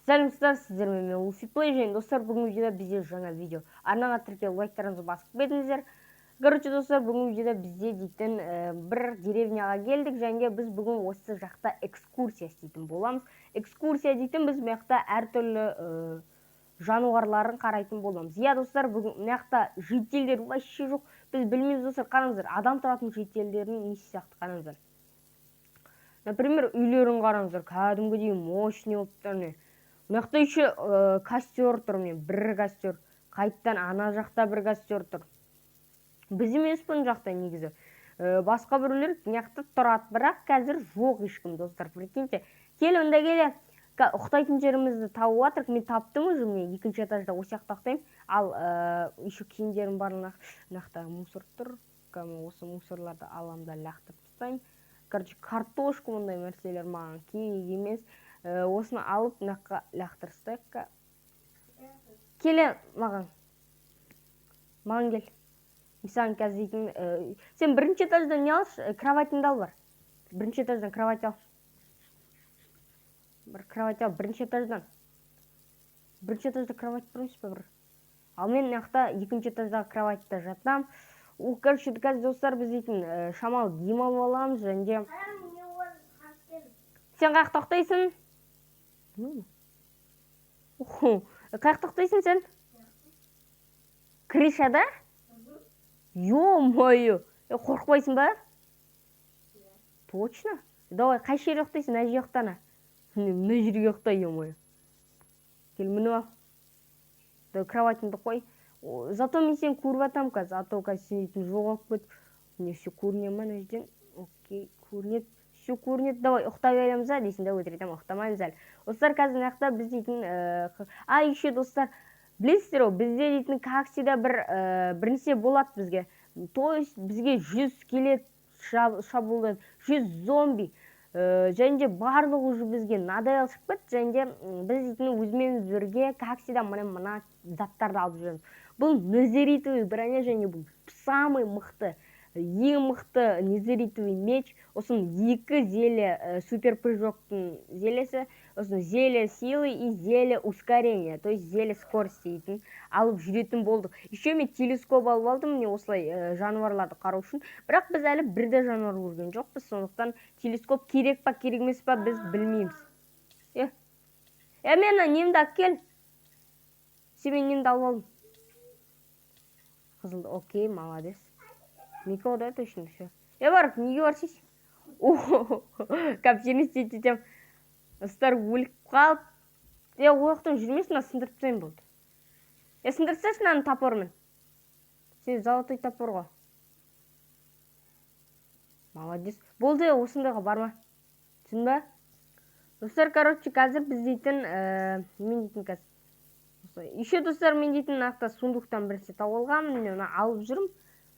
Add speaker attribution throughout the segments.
Speaker 1: Сәлеметсіздер, сіздермен мен Луфиплей және достар, бүгінгі видеода бізде жаңа видео. Арнаға тіркеліп лайктарыңызды басып кетіңіздер. Короче, достар, бүгінгі видеода бізде дейтін бір деревняға келдік, және біз бүгін осы жақта экскурсия істейтін боламыз. Экскурсия дейтін біз маяқта әртүрлі жануарларын қарайтын боламыз. Иә, достар, бүгін маяқта жителдер вообще жоқ. Біз білмейміз, достар, қараңыздар, адам тұратын жителдердің несі сияқты қараңыздар. Например, үйлерін қараңыздар, кәдімгідей мощный болып тұр. Мықты еще костер тұр, бір костер. Қайттан ана жақта бір костер тұр. Біз емес бұн жақта негізі. Басқа біреулер мықты тұрады, бірақ қазір жоқ ешкім, достар. Прикиньте, кел, онда келе. Ұқтайтын жерімізді тауып жатырық. Мен таптым уже, мен екінші этажда осы жақта ұқтаймын. Ал еще киімдерім барлық мықты мусор тұр. Осы мусорларды аламын да лақтырып тастаймын. Короче, картошка мұндай нәрселер маған керек емес. Осыны алып мынаққа лақтырыстайық. Келе маған кел. Мысалы қазір дейтін, сен бірінші этаждан не алшы? Кроватыңды ал бар. Бірінші этаждан кровать ал. Бір кровать ал, бірінші этаждан. Бірінші этажда кровать тұрмыз ба бір? Ал мен мынақта екінші этаждағы кроватьта жатам. Короче, қазір достар, біз дейтін шамал демалып аламыз, және сен қаяқта ұйықтайсың? Қаяқта ұйықтайсың сен? Крышада? Ё-моё, қорқпайсың ба? Точно? Давай, қай жерге ұйықтайсың? Мына жерге ұйықтана. Мына жерге ұйықта, ё-моё. Кел, мініп ал. Кроватыңды қой. Зато мен сен көріп атам қазір. А то қазір сен дейтін жоғалып кет. Мне все көріне ма мына жерден? Окей, көрінеді. Все көрінеді. Давай, ұйықтай береміз а дейсің да, өтіретем, ұйықтамаймыз әлі. Достар, қазір мынақта біз дейтін еще достар, білесіздер ғой, бізде дейтін как всегда бірнәрсе болады бізге. То есть бізге 100 скелет шабуылдайды, 100 зомби. Және де барлығы уже бізге надоел шығып кетті, және де біз дейтін өзімен бірге как всегда мына заттарды алып жүреміз. Бұл незеритовый броня, және бұл самый мықты, ең мықты незеритовый меч. Осын екі зелье супер прыжоктың зельесі, осын зелье силы и зелье ускорения, то есть зелье скорости дейтін алып жүретін болдық. Еще мен телескоп алып алдым, міне осылай жануарларды қарау үшін. Бірақ біз әлі бірде жануар көрген жоқпыз, сондықтан телескоп керек па, керек емес па, біз білмейміз. Мен немді алып кел. Сен мен немді алып алдым. Қызылды, окей, молодец. Микро, да, точно все. Бар, неге барсыз? Капчені істетем. Достар өліп қалып. Ояқтан жүрмесін, сындырып тастайын болды. Сындырып тасташы мынаны топормен. Сен золотой топор ғой. Молодец. Болды, осындайға барма. Түсін ба? Достар, короче, қазір біз дейтін, мен дейтін қазір. Еще, достар, мен дейтін нақта сундуқтан біресе тауып алғам, мен алып жүрім.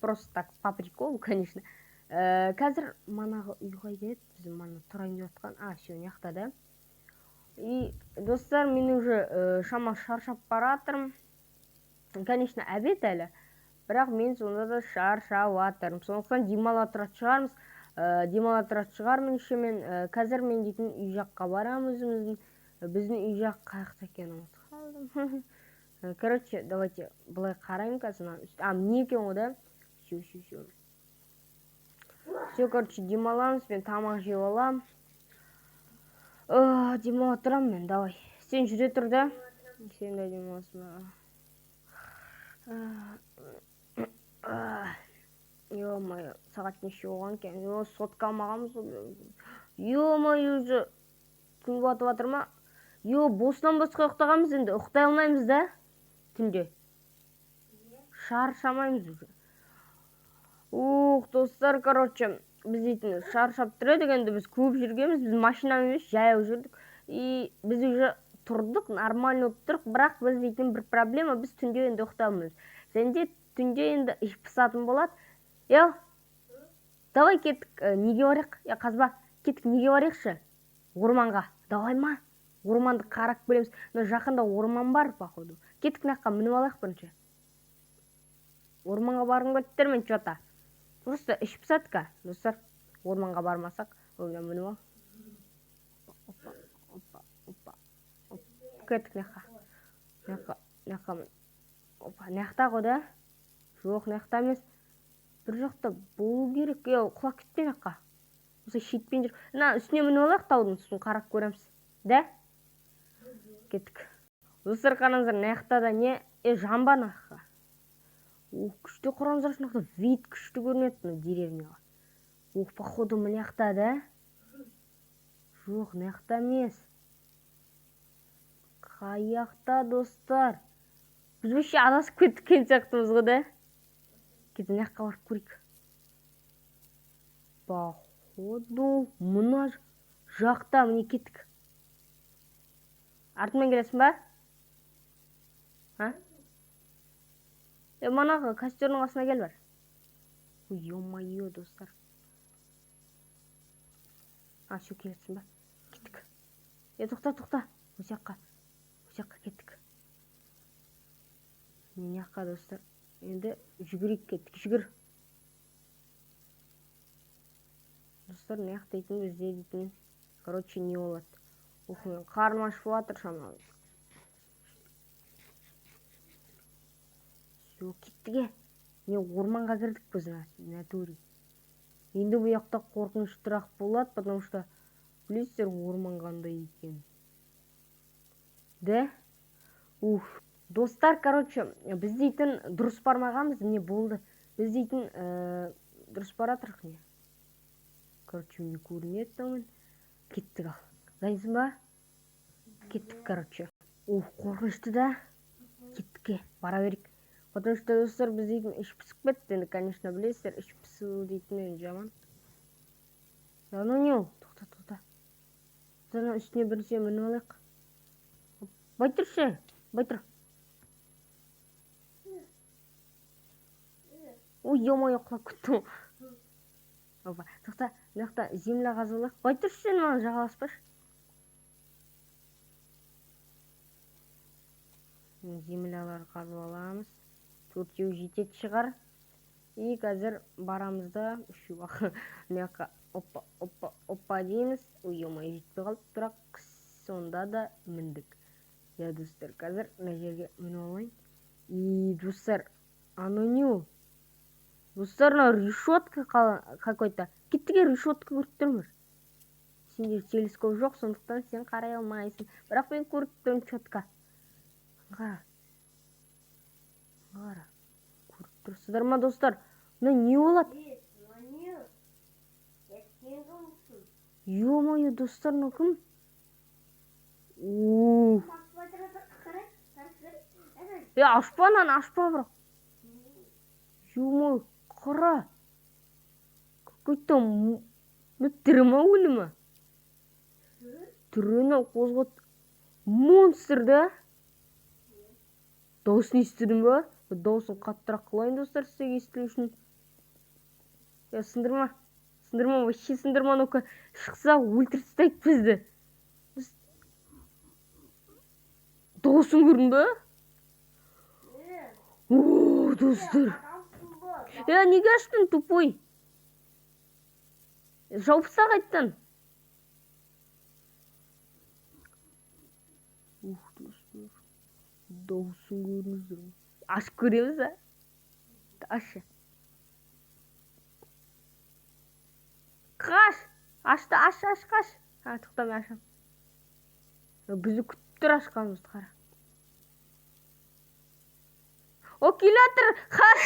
Speaker 1: Просто так, по приколу, конечно. Қазір манағы үйға еді, біз мана тұрайын деп отқан. Все, нақта да. И, достар, мен уже шама шаршап баратырым. Конечно, обед әлі. Бірақ мен сонда да шаршап атырым. Сондықтан демалатырат шығармыз. Демалатырат шығармын еще мен. Қазір мен дейтін үй жаққа барам өзіміздің. Біздің үй жақ қаяқта екен ұмытып қалдым. Короче, давайте былай қарайын қазір. Міне екен ғой да. Все, короче, демаламыз, мен тамақ жеп алам. Демала тұрам мен, давай. Сен жүре тұр да. Сен де демаласың. Ё-моё, сағат неше оған кен. Сотқа алмағамыз. Ё-моё, уже күн батып жатыр ма? Босынан босқа ұйықтағанбыз енді. Ұйықтай алмаймыз да түнде. Шаршамаймыз уже. Достар, короче, біз дейтін шаршап тұр едік, енді біз көп жүргенбіз, біз машинамен емес, жаяу жүрдік. И біз уже тұрдық, нормально отырдық, бірақ біз дейтін бір проблема, біз түнде енді ұйықтай алмаймыз. Және де түнде енді іш пысатын болады. Давай кеттік, неге барайық? Қазба, кеттік, неге барайықшы? Орманға. Давай ма? Орманды қарап келеміз. Жақында орман бар, походу. Кеттік наққа мініп алайық бірінші. Орманға барғым көттер мен жота. Просто іш пысатқа, достар. Орманға бармасақ, ойна мініп ал. кеттік мына опа мына ғой да. Жоқ, мына емес. Bir жақта болу керек. Құлап кетпей мына осы шетпен жүр. Мына үстіне мініп алайық, таудың үстін қарап көреміз. Да? Кеттік. Достар, қараңыздар, мына да не? Жамба мына. Күшті құрамыздар, мына вид күшті көрінеді мына деревняға. Походу мына да? Жоқ, мына емес. Қаяқта, достар? Біз вообще адасып кеткен сияқтымыз ғой, да? Кетіп мына барып көрейік. Походу мына жақта міне кеттік. Артымен келесің ба? Манағы костердің қасына кел бар. Ё-моё, достар. Шу келесің ба? Кеттік. Тоқта. Осы жаққа кеттік. Міне жаққа, достар. Енді жүгірейік, кеттік, жүгір. Достар, не дейтін, бізде дейтін. Короче, не болады. Мен қарным ашып жатыр шамалы. Все, кеттіге. Не орманға кірдік біз, натуре. Енді бұл жақта қорқыныштырақ болады, потому что білесіздер орман қандай екен. Да? Достар, короче, біз дейтін дұрыс бармағанбыз, не болды? Біз дейтін дұрыс баратырық не? Короче, не көрінеді мен. Кеттік ал. Дайынсың ба? Кеттік, короче. Қорқынышты да. Кеттікке, бара берейік. Потому что, достар, біз дейтін іш пісіп кетті. Енді, конечно, білесіздер, іш пісу дейтін жаман. Ну не ол? Тоқта. Жаңа үстіне бірінше мініп алайық. Байтыршы, байтыр. Ой, ё-моё, құлап кеттім. Опа, тоқта, мына земля қазып алайық. Байтыршы, сен маған жағаласпашы. Землялар қазып аламыз. 4 жетеді шығар. И қазір барамызда үші бақ. Мына опа дейміз. Ой, ё-моё, жетпей қалды, бірақ сонда да міндік. Достар, қазір мына жерге мініп алайын. И, достар, не? Достар, решетка какой-то. Кеттіге решетка көріп тұрмыр. Сенде телескоп жоқ, сондықтан сен қарай алмайсың. Бірақ мен көріп тұрмын четко. Қара. Көріп тұрсыздар ма, достар? Не болады? Ё-моё, достар, кім? Ашпа, бірақ. Ё-моё, қара. Какой-то тірі ма, өлі ма? Түріні қозғат. Монстр, да? Дауысын естідің ба? Дауысын қаттырақ қылайын, достар, сізге естілу үшін. Сындырма, вообще сындырма, ну-ка. Шықса, өлтіріп тастайық бізді. Дауысын көрдің ба? О, достар. Неге аштың, тупой? Жауыпса қайттан. Достар. Дауысын көріңіздер. Ашып көреміз, а? Ашы. Қаш! Ашты, қаш. Тоқтам, ашам. Бізді күтіп тұр ашқанымызды қара. О, келатыр, қаш!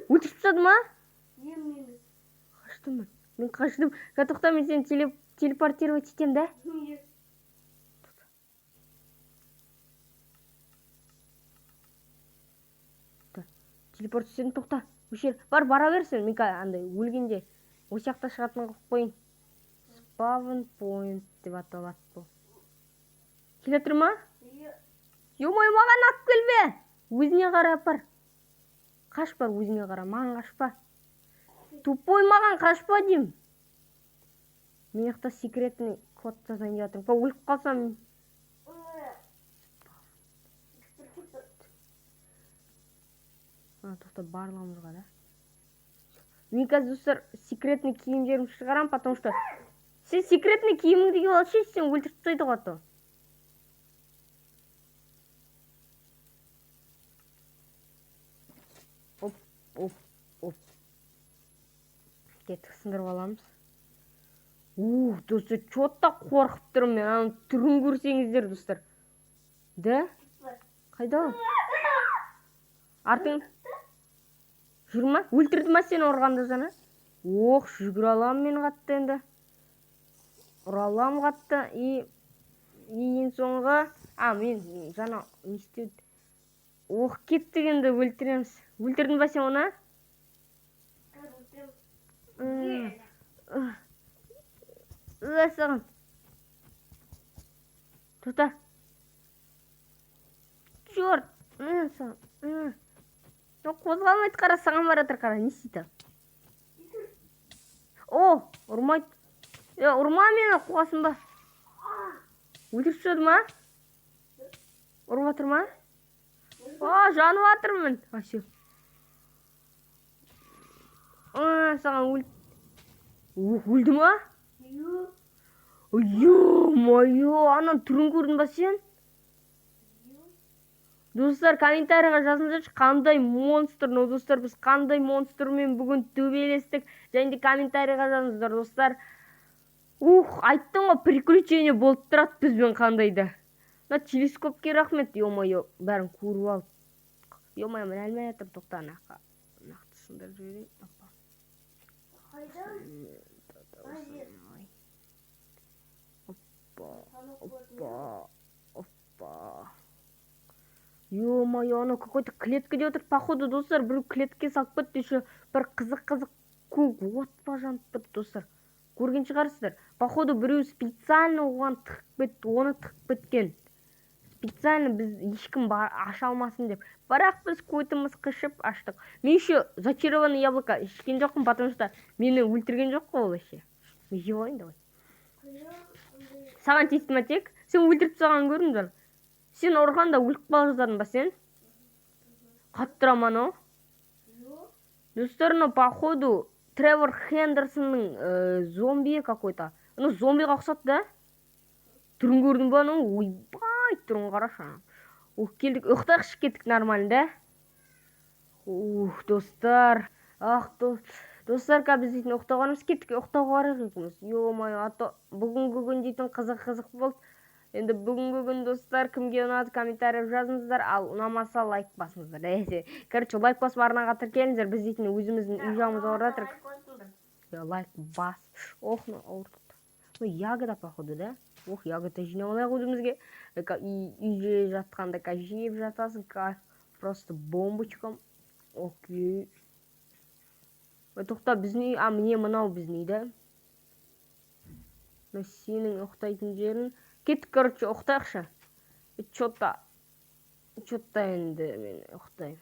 Speaker 1: Өтіп тастады ма? Қаштым мен. Мен қаштым. Тоқта, мен сені телепортировать етем, да? Телепорт етсең, тоқта. Бара берсін. Мен андай өлгенде осы жақта шығатын қылып қойын. Spawn point деп аталады бұл. Келатыр ма? Ё-моё, маған ап келбе. Өзіне қара апар. Қаш бар, өзіне қара, маған қашпа. Тупой, маған қашпа дейм. Мен жақта секретный код жазайын деп жатырмын. Өліп қалсам. Тоқта, барлығымызға да. Мен қазір, достар, секретный киімдерімді шығарам, потому что сен секретный киіміңді киіп алшы, сен өлтіріп тастайды ғой. оп, оп. Кеттік, сындырып аламыз. Достар, чотта қорқып тұрмын мен. Аның түрін көрсеңіздер, достар. Да? Қайда ол? Артың? Жүр ма? Өлтірді ма сені ұрғанда жана? Жүгір алам мен қатты енді. Ұралам қатты. Ең соңға. Мен жана не істеді? Кеттік енді, өлтіреміз. Өлтірдің ба сен оны? Саған. Тоқта. Черт. Саған. Қозғалмайды, қара, саған баратыр, қара, не істейді? Ұрмайды. Ұрма мені, қуасың ба? Өлтіріп тастады ма? Ұрып жатыр ма? Жанып жатырмын. Все. Саған өлді ма? Ё-моё, анан түрін көрдің ба сен? Достар, комментарийға жазыңыздаршы, қандай монстр, достар, біз қандай монстрмен бүгін төбелестік, және де комментарийға жазыңыздар, достар. Айттым ғой, приключение болып тұрады бізбен қандайда. Телескопке рахмет, ё-моё, бәрін көріп алып. Ё-моё, мен әлмей атыр, тоқта, нақты сындар жіберейін. Опа. Ё-моё, ана какой-то клеткеде отыр, походу, достар, бір клетке салып кетті, еще бір қызық көк отпа жанып тұр, достар. Көрген шығарсыздар. Походу, біреу специально оған тығып кетті, оны тығып кеткен. Специально біз ешкім аша алмасын деп. Бірақ біз көтіміз қышып аштық. Мен еще зачарованный яблоко ішкен жоқпын, потому что мені өлтірген жоқ қой ол еще. Жевайын давай. Саған тиісті ма тек? Сен өлтіріп тастаған көрдіңдер. Сен ұрғанда өліп қала жаздадың ба сен? Қаттыра ма анау? Достар, походу Тревор Хендерсонның зомби какой-то. Зомбиға ұқсатты, да? Түрін көрдің ба? Ойбай, түрін қарашы. Келдік, ұқтақшы кеттік нормально, да? Достар. Достар, біз дейтін ұқтағанымыз кеттік, ұқтауға қарақ екіміз. Ё-моё, бүгінгі күн дейтін қызық болды. Енді бүгінгі күн, достар, кімге ұнады, комментарий жазыңыздар, ал ұнамаса лайк басыңыздар. Короче, лайк басып арнаға тіркеліңіздер, біз дейтін өзіміздің үй жағымызға оратырық. Лайк бас. Ягода, походу, да? Ягода жинап алайық өзімізге. Үйде жатқанда жеп жатасың, просто бомбочкам. Окей. Тоқта, біздің үй, міне мынау біздің үй, да? Сенің ұқтайтын жерін. Кеттік, короче, ұқтайықшы. Чотта енді мен ұқтайым.